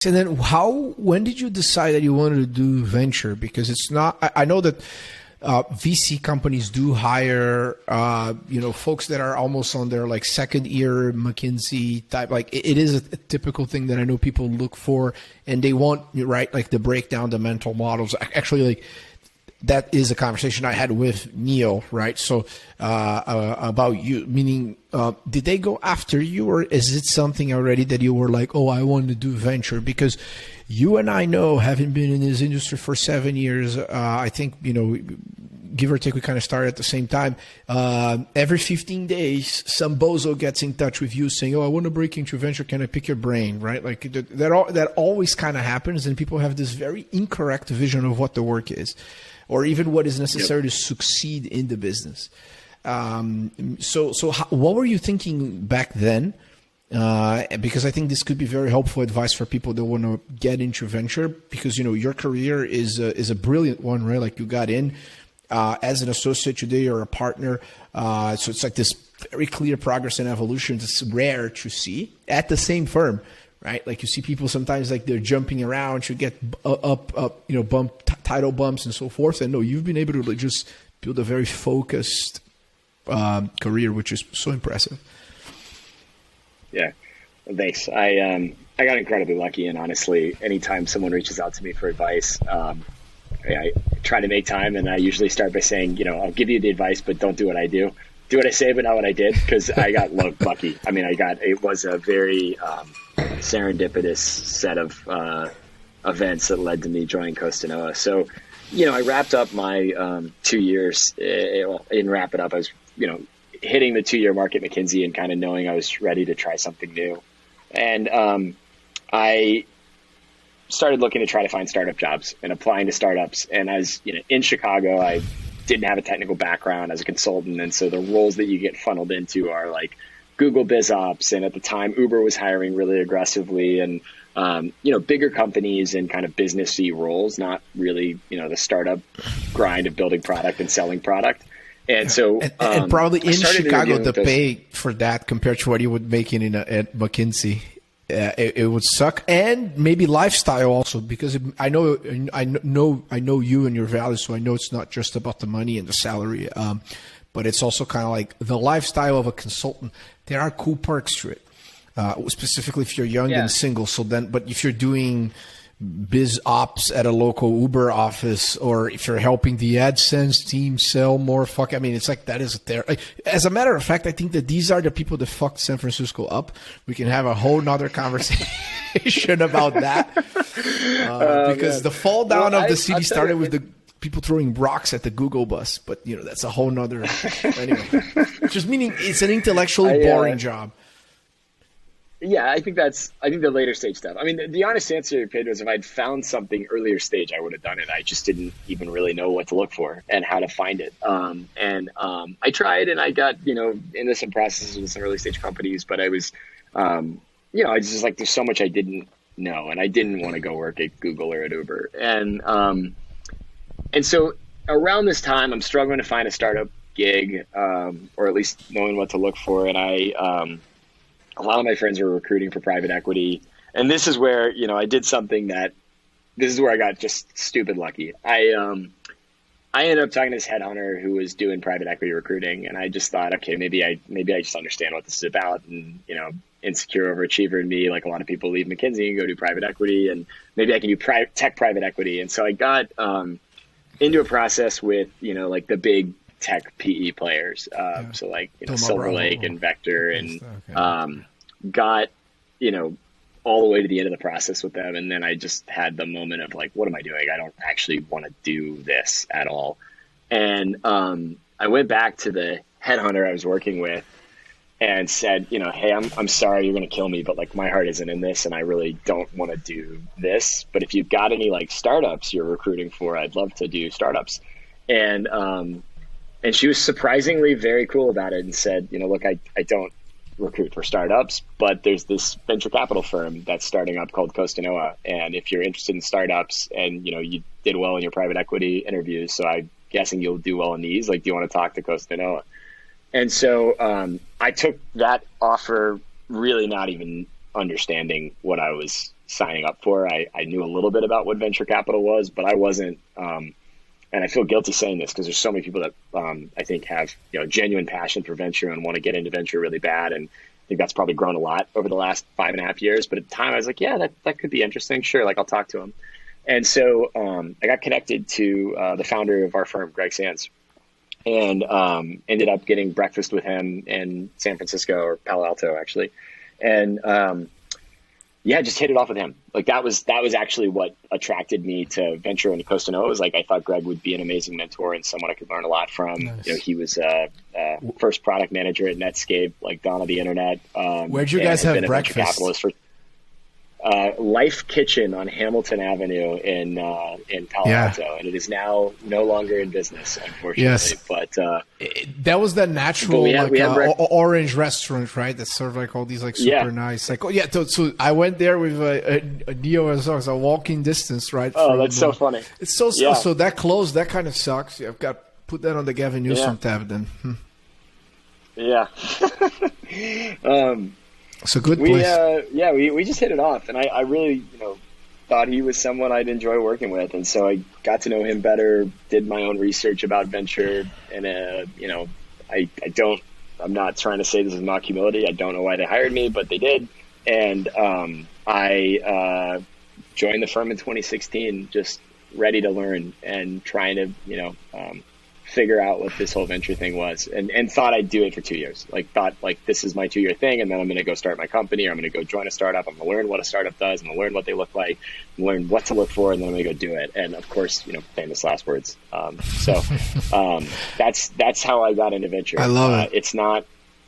And then when did you decide that you wanted to do venture? Because it's not, I know that VC companies do hire, folks that are almost on their like second year McKinsey type. Like it is a typical thing that I know people look for, and they want, right, like to break down the mental models. Actually, like that is a conversation I had with Neil, right? So about you, meaning did they go after you, or is it something already that you were like, oh, I want to do venture? Because you and I know, having been in this industry for 7 years, I think, give or take, we kind of started at the same time. Every 15 days, some bozo gets in touch with you saying, oh, I want to break into venture. Can I pick your brain, right? Like that always kind of happens, and people have this very incorrect vision of what the work is, or even what is necessary to succeed in the business. So what were you thinking back then? Because I think this could be very helpful advice for people that want to get into venture, because, your career is a brilliant one, right? Like you got in as an associate, today you're a partner. So it's like this very clear progress and evolution that's rare to see at the same firm, right? Like you see people sometimes like they're jumping around to get title bumps and so forth. And no, you've been able to like just build a very focused career, which is so impressive. Yeah, well, thanks. I got incredibly lucky, and honestly, anytime someone reaches out to me for advice, I try to make time, and I usually start by saying, I'll give you the advice, but don't do what I do. Do what I say, but not what I did, because I got lucky. I mean, it was a very serendipitous set of events that led to me joining Costanoa. So, I wrapped up my 2 years. In wrap it up, I was, hitting the 2-year mark at McKinsey and kind of knowing I was ready to try something new. And I started looking to try to find startup jobs and applying to startups. And as in Chicago, I didn't have a technical background as a consultant. And so the roles that you get funneled into are like Google Biz Ops. And at the time, Uber was hiring really aggressively, and, bigger companies and kind of businessy roles, not really, the startup grind of building product and selling product. And so, and probably in Chicago, the pay for that compared to what you would make at McKinsey, it would suck. And maybe lifestyle also, because I know you and your values, so I know it's not just about the money and the salary, but it's also kind of like the lifestyle of a consultant. There are cool perks to it, specifically if you're young and single. So then, but if you're doing biz ops at a local Uber office, or if you're helping the AdSense team sell more, it's like that is there. As a matter of fact, I think that these are the people that fucked San Francisco up. We can have a whole nother conversation about that, because the fall down of the city started with the people throwing rocks at the Google bus. But that's a whole nother anyway. Just meaning it's an intellectually boring job. Yeah, I think the later stage stuff. I mean, the honest answer, Pedro, is if I'd found something earlier stage, I would have done it. I just didn't even really know what to look for and how to find it. I tried, and I got, into some processes with some early stage companies, but I was, I just like, there's so much I didn't know, and I didn't want to go work at Google or at Uber. And so around this time, I'm struggling to find a startup gig, or at least knowing what to look for. And a lot of my friends were recruiting for private equity. And this is where, this is where I got just stupid lucky. I ended up talking to this headhunter who was doing private equity recruiting. And I just thought, okay, maybe I just understand what this is about. And, insecure overachiever in me, like a lot of people leave McKinsey and go do private equity, and maybe I can do tech private equity. And so I got into a process with, like the big tech PE players. So like, Silver Lake and Vector, and got, all the way to the end of the process with them. And then I just had the moment of like, what am I doing? I don't actually want to do this at all. And I went back to the headhunter I was working with and said, hey, I'm sorry, you're going to kill me, but like my heart isn't in this, and I really don't want to do this. But if you've got any like startups you're recruiting for, I'd love to do startups. And she was surprisingly very cool about it and said, look, I don't recruit for startups, but there's this venture capital firm that's starting up called Costanoa. And if you're interested in startups and, you did well in your private equity interviews, so I'm guessing you'll do well in these, like, do you want to talk to Costanoa? And so I took that offer really not even understanding what I was signing up for. I knew a little bit about what venture capital was, but I wasn't. And I feel guilty saying this because there's so many people that I think have genuine passion for venture and want to get into venture really bad. And I think that's probably grown a lot over the last 5.5 years. But at the time I was like, yeah, that could be interesting. Sure. Like I'll talk to him. And so I got connected to the founder of our firm, Greg Sands, and ended up getting breakfast with him in San Francisco, or Palo Alto actually. And yeah, just hit it off with him. Like that was actually what attracted me to venture and Costa Nova. Was like I thought Greg would be an amazing mentor and someone I could learn a lot from. Nice. He was first product manager at Netscape, like dawn of the internet. Where'd you guys have breakfast? Venture capitalist for Life Kitchen on Hamilton Avenue in Palo Alto, and it is now no longer in business, unfortunately. Yes. But that was the natural we had orange restaurant, right? That served like all these like super nice, like So I went there with a Neo as well, so a walking distance, right? That's so funny. It's so that closed. That kind of sucks. I've got to put that on the Gavin Newsom tab then. Yeah. It's a good place. We just hit it off, and I really, thought he was someone I'd enjoy working with, and so I got to know him better. Did my own research about venture, and I'm not trying to say this is mock humility. I don't know why they hired me, but they did, and I joined the firm in 2016, just ready to learn and trying to, figure out what this whole venture thing was, and thought I'd do it for 2 years. Thought this is my 2-year thing, and then I'm going to go start my company, or I'm going to go join a startup. I'm going to learn what a startup does. I'm going to learn what they look like, learn what to look for, and then I'm going to go do it. And of course, famous last words. That's how I got into venture. I love it. It's not